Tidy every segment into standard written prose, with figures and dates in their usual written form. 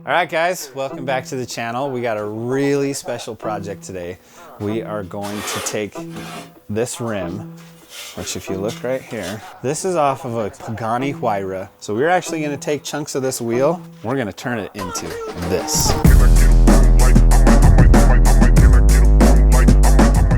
All right guys, welcome back to the channel. We got a really special project today. We are going to take this rim, which if you look right here, this is off of a Pagani Huayra. So we're actually gonna take chunks of this wheel, we're gonna turn it into this.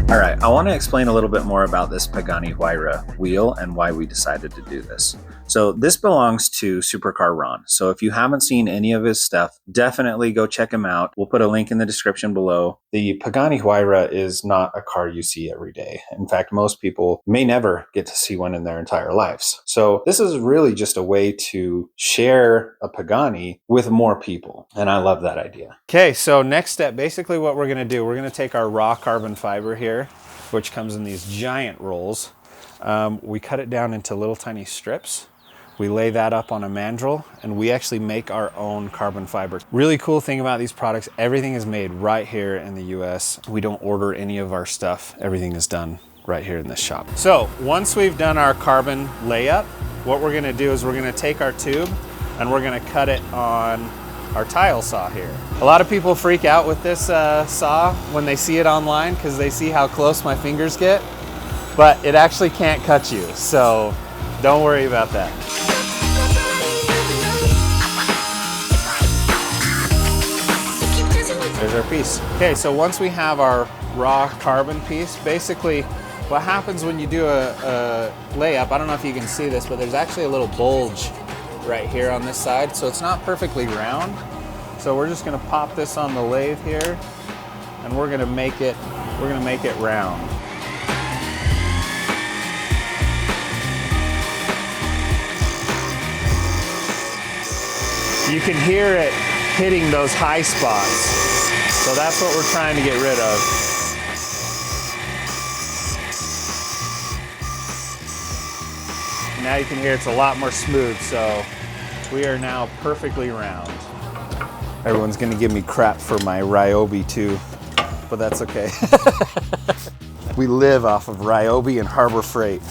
All right, I want to explain a little bit more about this Pagani Huayra wheel and why we decided to do this. So this belongs to Supercar Ron. So if you haven't seen any of his stuff, definitely go check him out. We'll put a link in the description below. The Pagani Huayra is not a car you see every day. In fact, most people may never get to see one in their entire lives. So this is really just a way to share a Pagani with more people. And I love that idea. Okay, so next step, basically what we're gonna do, we're gonna take our raw carbon fiber here, which comes in these giant rolls. We cut it down into little tiny strips. We lay that up on a mandrel and we actually make our own carbon fiber. Really cool thing about these products, everything is made right here in the US. We don't order any of our stuff. Everything is done right here in this shop. So once we've done our carbon layup, what we're gonna do is we're gonna take our tube and we're gonna cut it on our tile saw here. A lot of people freak out with this saw when they see it online because they see how close my fingers get, but it actually can't cut you, so don't worry about that. There's our piece. Okay, so once we have our raw carbon piece, basically what happens when you do a layup, I don't know if you can see this, but there's actually a little bulge right here on this side, so it's not perfectly round. So we're just gonna pop this on the lathe here and we're gonna make it round. You can hear it hitting those high spots. So that's what we're trying to get rid of. Now you can hear it's a lot more smooth, so we are now perfectly round. Everyone's gonna give me crap for my Ryobi too, but that's okay. We live off of Ryobi and Harbor Freight.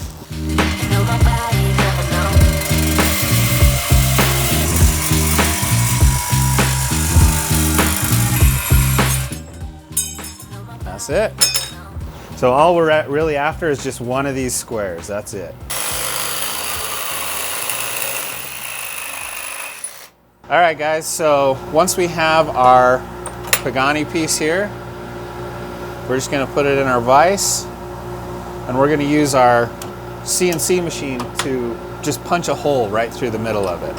That's it. So all we're really after is just one of these squares. That's it. All right, guys. So once we have our Pagani piece here, we're just going to put it in our vise, and we're going to use our CNC machine to just punch a hole right through the middle of it.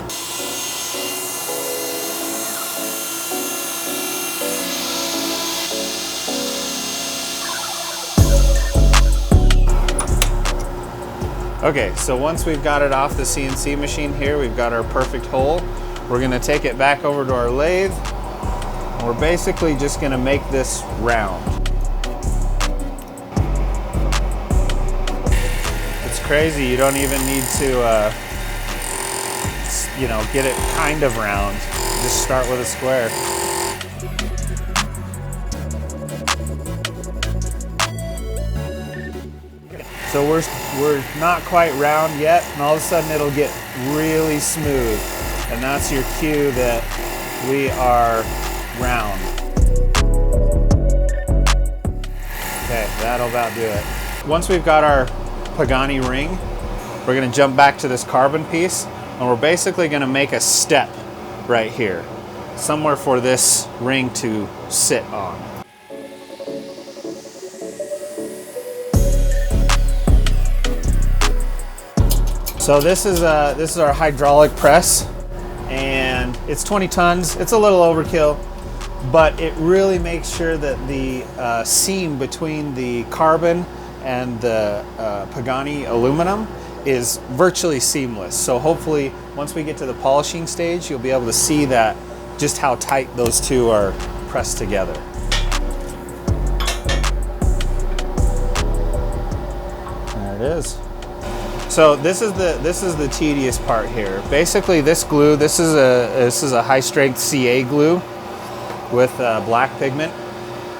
Okay, so once we've got it off the CNC machine here, we've got our perfect hole. We're gonna take it back over to our lathe, and we're basically just gonna make this round. It's crazy, you don't even need to, get it kind of round. Just start with a square. So we're not quite round yet, and all of a sudden it'll get really smooth. And that's your cue that we are round. Okay, that'll about do it. Once we've got our Pagani ring, we're gonna jump back to this carbon piece, and we're basically gonna make a step right here, somewhere for this ring to sit on. So this is our hydraulic press, and it's 20 tons. It's a little overkill, but it really makes sure that the seam between the carbon and the Pagani aluminum is virtually seamless. So hopefully, once we get to the polishing stage, you'll be able to see that just how tight those two are pressed together. There it is. So this is the tedious part here. Basically, this glue, this is a high strength CA glue with black pigment.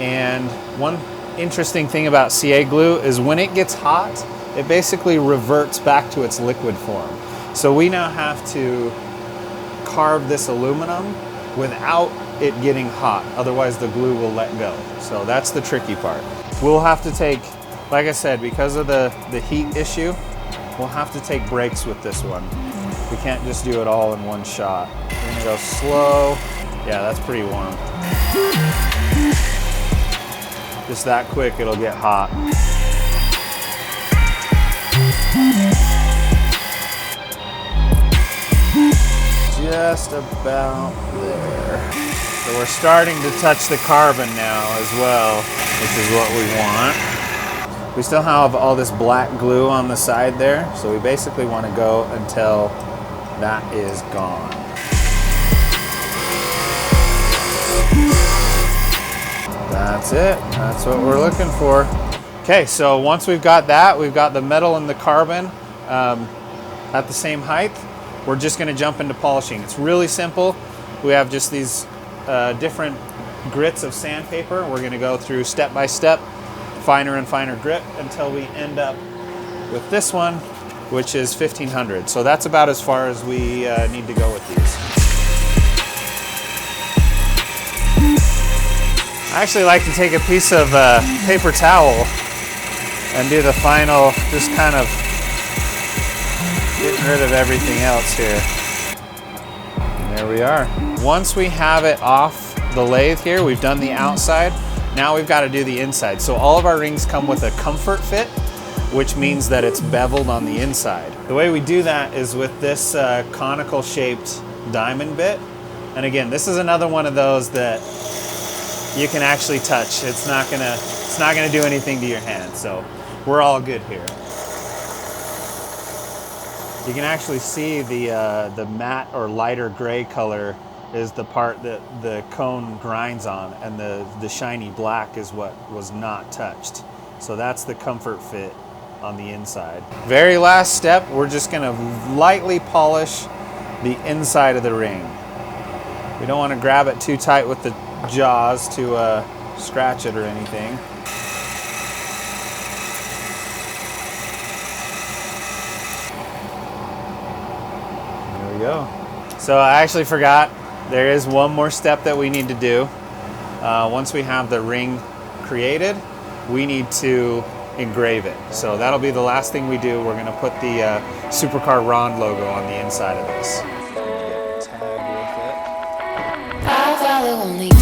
And one interesting thing about CA glue is when it gets hot, it basically reverts back to its liquid form. So we now have to carve this aluminum without it getting hot. Otherwise the glue will let go. So that's the tricky part. We'll have to take, like I said, because of the heat issue, we'll have to take breaks with this one. We can't just do it all in one shot. We're gonna go slow. Yeah, that's pretty warm. Just that quick, it'll get hot. Just about there. So we're starting to touch the carbon now as well, which is what we want. We still have all this black glue on the side there, so we basically want to go until that is gone. That's it. That's what we're looking for. Okay, so once we've got that, we've got the metal and the carbon at the same height. We're just going to jump into polishing. It's really simple. We have just these different grits of sandpaper. We're going to go through step by step, finer and finer grit until we end up with this one, which is 1500. So that's about as far as we need to go with these. I actually like to take a piece of paper towel and do the final, just kind of getting rid of everything else here. And there we are. Once we have it off the lathe here, we've done the outside. Now we've got to do the inside. So all of our rings come with a comfort fit, which means that it's beveled on the inside. The way we do that is with this conical shaped diamond bit. And again, this is another one of those that you can actually touch. It's not gonna do anything to your hand. So we're all good here. You can actually see the matte or lighter gray color is the part that the cone grinds on, and the shiny black is what was not touched. So that's the comfort fit on the inside. Very last step, we're just gonna lightly polish the inside of the ring. We don't want to grab it too tight with the jaws to scratch it or anything. There we go. So I actually forgot, there is one more step that we need to do. Once we have the ring created, we need to engrave it. So that'll be the last thing we do. We're going to put the Supercar Ron logo on the inside of this. Tag with it.